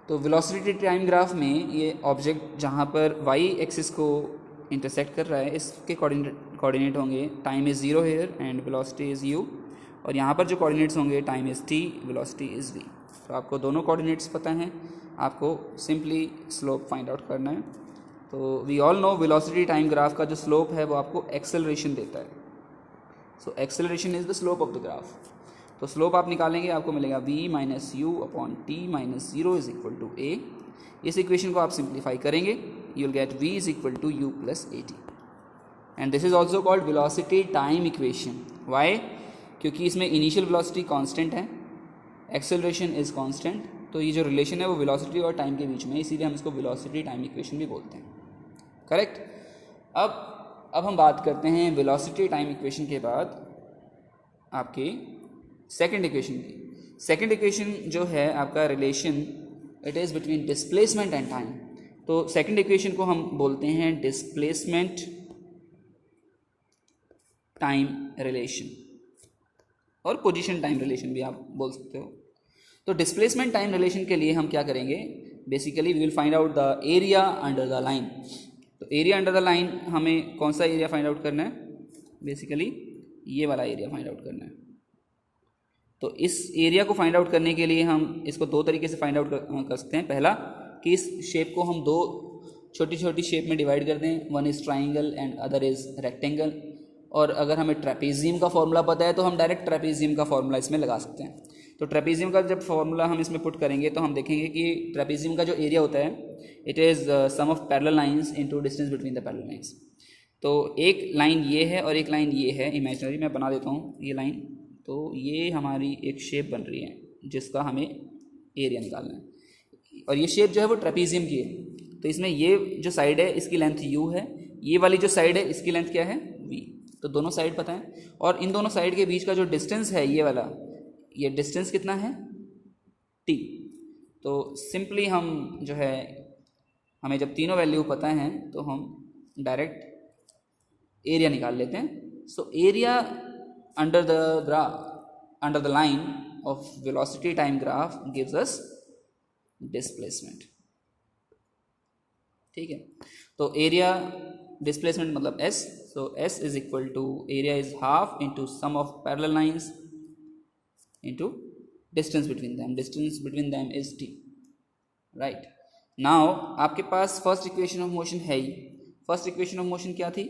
तो velocity time graph में ये ऑब्जेक्ट जहाँ पर वाई एक्सिस को इंटरसेक्ट कर रहा है इसके कोऑर्डिनेट होंगे time is 0 here and velocity is u, और यहाँ पर जो कोऑर्डिनेट्स होंगे time is t, velocity is v। तो आपको दोनों कोऑर्डिनेट्स पता हैं, आपको सिंपली स्लोप फाइंड आउट करना है। तो we all know velocity time graph का जो स्लोप है वो आपको एक्सेलरेशन देता है। So acceleration is the slope of the graph. तो स्लोप आप निकालेंगे, आपको मिलेगा v minus u upon t minus 0 is equal to a। इस इक्वेशन को आप सिंप्लीफाई करेंगे, you will get v is equal to u plus a t, and this is also called velocity time equation. Y? क्योंकि इसमें initial velocity constant है, acceleration is constant, तो ये जो रिलेशन है वो वेलोसिटी और टाइम के बीच में है, इसीलिए हम इसको वेलोसिटी टाइम इक्वेशन भी बोलते हैं। करेक्ट। अब हम बात करते हैं वेलोसिटी टाइम इक्वेशन के बाद आपकी सेकंड इक्वेशन की। सेकंड इक्वेशन जो है आपका relation, it is between displacement and time. तो सेकंड इक्वेशन को हम बोलते हैं डिस्प्लेसमेंट टाइम रिलेशन, और पोजीशन टाइम रिलेशन भी आप बोल सकते हो। तो डिस्प्लेसमेंट टाइम रिलेशन के लिए हम क्या करेंगे, basically we will find out the area under the line. तो एरिया अंडर द लाइन, हमें कौन सा एरिया फाइंड आउट करना है, बेसिकली ये वाला एरिया फाइंड आउट करना है। तो इस एरिया को फाइंड आउट करने के लिए हम इसको दो तरीके से फाइंड आउट कर सकते हैं। पहला कि इस शेप को हम दो छोटी छोटी शेप में डिवाइड कर दें, one is triangle and other is rectangle. और अगर हमें ट्रेपेजियम का फॉर्मूला पता है तो हम डायरेक्ट ट्रेपेजियम का फॉर्मूला इसमें लगा सकते हैं। तो ट्रेपेजियम का जब फॉर्मूला हम इसमें पुट करेंगे तो हम देखेंगे कि ट्रेपेजियम का जो एरिया होता है it is sum of parallel lines into distance between the parallel lines. तो एक लाइन ये है और एक लाइन ये है इमेजिनरी, मैं बना देता हूँ ये लाइन। तो ये हमारी एक शेप बन रही है जिसका हमें एरिया निकालना है, और ये शेप जो है वो ट्रेपेजियम की है। तो इसमें ये जो साइड है इसकी लेंथ u है, ये वाली जो साइड है इसकी लेंथ क्या है, v। तो दोनों साइड पता है, और इन दोनों साइड के बीच का जो डिस्टेंस है ये वाला, ये डिस्टेंस कितना है, t। तो सिंपली हम जो है, हमें जब तीनों वैल्यू पता हैं तो हम डायरेक्ट एरिया निकाल लेते हैं। So area under the line of velocity time graph gives us displacement. ठीक है, तो एरिया डिस्प्लेसमेंट मतलब s। So s is equal to area is half into sum of parallel lines into distance between them is t। Right. Now आपके पास first equation of motion है ही। First equation of motion क्या थी,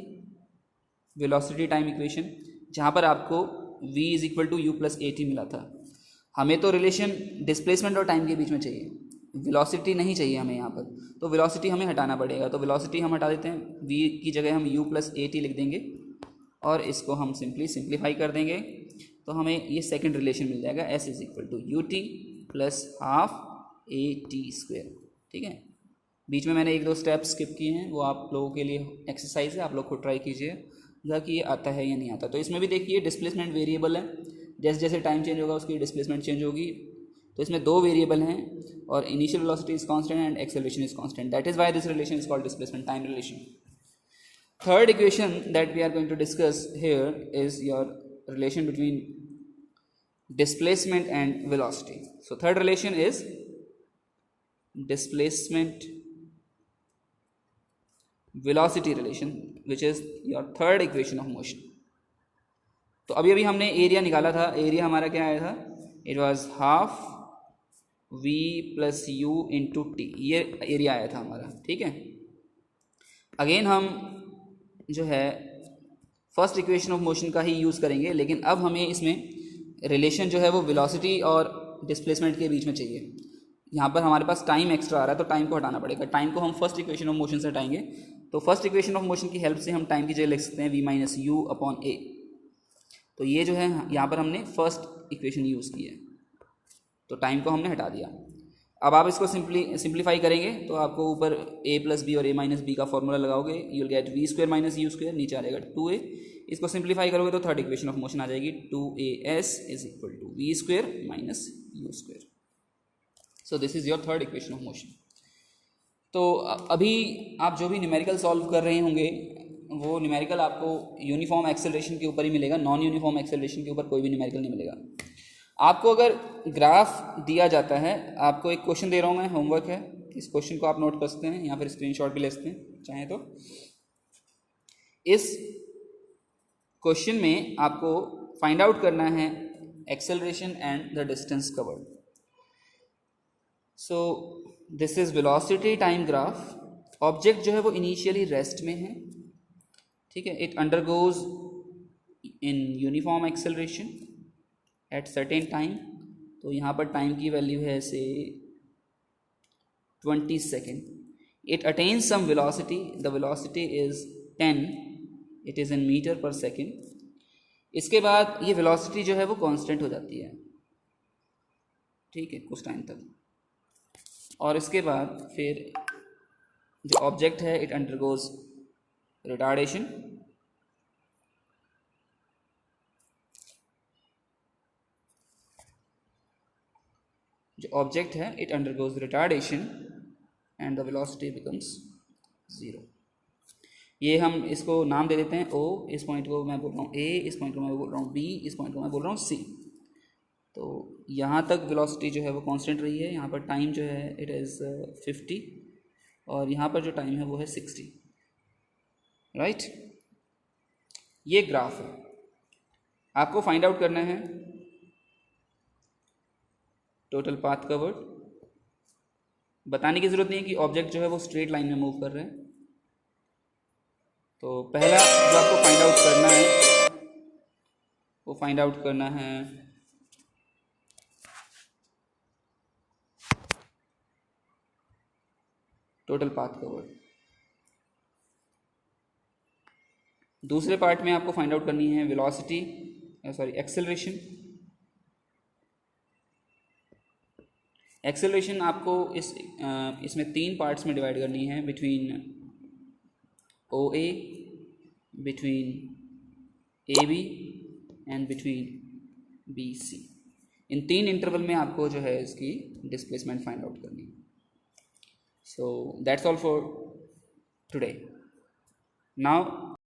velocity time equation, जहाँ पर आपको v is equal to u plus a T मिला था। हमें तो रिलेशन डिस्प्लेसमेंट और टाइम के बीच में चाहिए, वेलोसिटी नहीं चाहिए हमें यहाँ पर। तो वेलोसिटी हमें हटाना पड़ेगा, तो वेलोसिटी हम हटा देते हैं, v की जगह हम u प्लस ए टी लिख देंगे और इसको हम सिंप्लीफाई कर देंगे। तो हमें ये सेकंड रिलेशन मिल जाएगा, s is equal to u t plus half a t square. ठीक है, बीच में मैंने एक दो स्टेप स्किप किए हैं, वो आप लोगों के लिए एक्सरसाइज है, आप लोग खुद ट्राई कीजिएगा कि ये आता है या नहीं आता। तो इसमें भी देखिए डिस्प्लेसमेंट वेरिएबल है, जैसे जैसे टाइम चेंज होगा उसकी डिस्प्लेसमेंट चेंज होगी। तो इसमें दो वेरिएबल हैं और initial velocity is constant and acceleration is constant, that is why this relation is called displacement time relation. Third equation that we are going to discuss here is your relation between displacement and velocity. So third relation is displacement velocity relation, which is your third equation of motion. तो अभी हमने area निकाला था, area हमारा क्या आया था, it was half v plus u into T, ये एरिया आया था हमारा। ठीक है, अगेन हम जो है फर्स्ट इक्वेशन ऑफ मोशन का ही यूज़ करेंगे, लेकिन अब हमें इसमें रिलेशन जो है वो वेलोसिटी और डिस्प्लेसमेंट के बीच में चाहिए। यहाँ पर हमारे पास टाइम एक्स्ट्रा आ रहा है तो टाइम को हटाना पड़ेगा। टाइम को हम फर्स्ट इक्वेशन ऑफ मोशन से हटाएंगे, तो फर्स्ट इक्वेशन ऑफ मोशन की हेल्प से हम टाइम की जगह लिख सकते हैं v माइनस यू अपॉन ए। तो ये जो है यहाँ पर हमने फर्स्ट इक्वेशन यूज़ की है, तो टाइम को हमने हटा दिया। अब आप इसको सिंप्लीफाई करेंगे तो आपको ऊपर a प्लस बी और a माइनस बी का फॉर्मूला लगाओगे, you will get v square minus u square, नीचे आ जाएगा 2a। इसको सिंप्लीफाई करोगे तो थर्ड इक्वेशन ऑफ मोशन आ जाएगी 2as is equal to v square minus u square. So this is your third equation of motion. तो अभी आप जो भी न्यूमेरिकल सॉल्व कर रहे होंगे वो न्यूमेरिकल आपको यूनिफॉर्म एक्सेलरेशन के ऊपर ही मिलेगा, नॉन यूनिफॉर्म एक्सेलरेशन के ऊपर कोई भी न्यूमेरिकल नहीं मिलेगा। आपको अगर ग्राफ दिया जाता है, आपको एक क्वेश्चन दे रहा हूँ मैं, होमवर्क है, इस क्वेश्चन को आप नोट कर सकते हैं या फिर स्क्रीनशॉट भी ले सकते हैं चाहें तो। इस क्वेश्चन में आपको फाइंड आउट करना है acceleration and the distance covered. So this is velocity time graph. Object जो है वो इनिशियली रेस्ट में है, ठीक है। It undergoes in uniform acceleration at certain time. तो यहाँ पर टाइम की वैल्यू है से 20 second. It attains some velocity, the velocity is 10, it is in metre per second. इसके बाद ये वेलोसिटी जो है वो कांस्टेंट हो जाती है, ठीक है, कुछ टाइम तक। और इसके बाद फिर जो ऑब्जेक्ट है इट अंडरगोज रिटार्डेशन, जो ऑब्जेक्ट है it undergoes retardation and the velocity becomes 0। ये हम इसको नाम दे देते हैं O, इस पॉइंट को मैं बोल रहा हूँ A, इस पॉइंट को मैं बोल रहा हूँ B, इस पॉइंट को मैं बोल रहा हूँ C। तो यहाँ तक वेलोसिटी जो है वो कांस्टेंट रही है। यहाँ पर टाइम जो है इट इज़ 50 और यहाँ पर जो टाइम है वो है 60, राइट। ये ग्राफ है, आपको फाइंड आउट करना है टोटल पाथ कवर्ड। बताने की ज़रूरत नहीं है कि ऑब्जेक्ट जो है वो स्ट्रेट लाइन में मूव कर रहे हैं। तो पहला जो आपको फाइंड आउट करना है वो फाइंड आउट करना है टोटल पाथ कवर्ड। दूसरे पार्ट में आपको फाइंड आउट करनी है वेलोसिटी, एक्सेलरेशन। एक्सेलरेशन आपको इसमें 3 पार्ट्स में डिवाइड करनी है, between OA, between AB and between BC। In 3 interval में आपको जो है इसकी डिस्प्लेसमेंट फाइंड आउट करनी है। So that's all for today. Now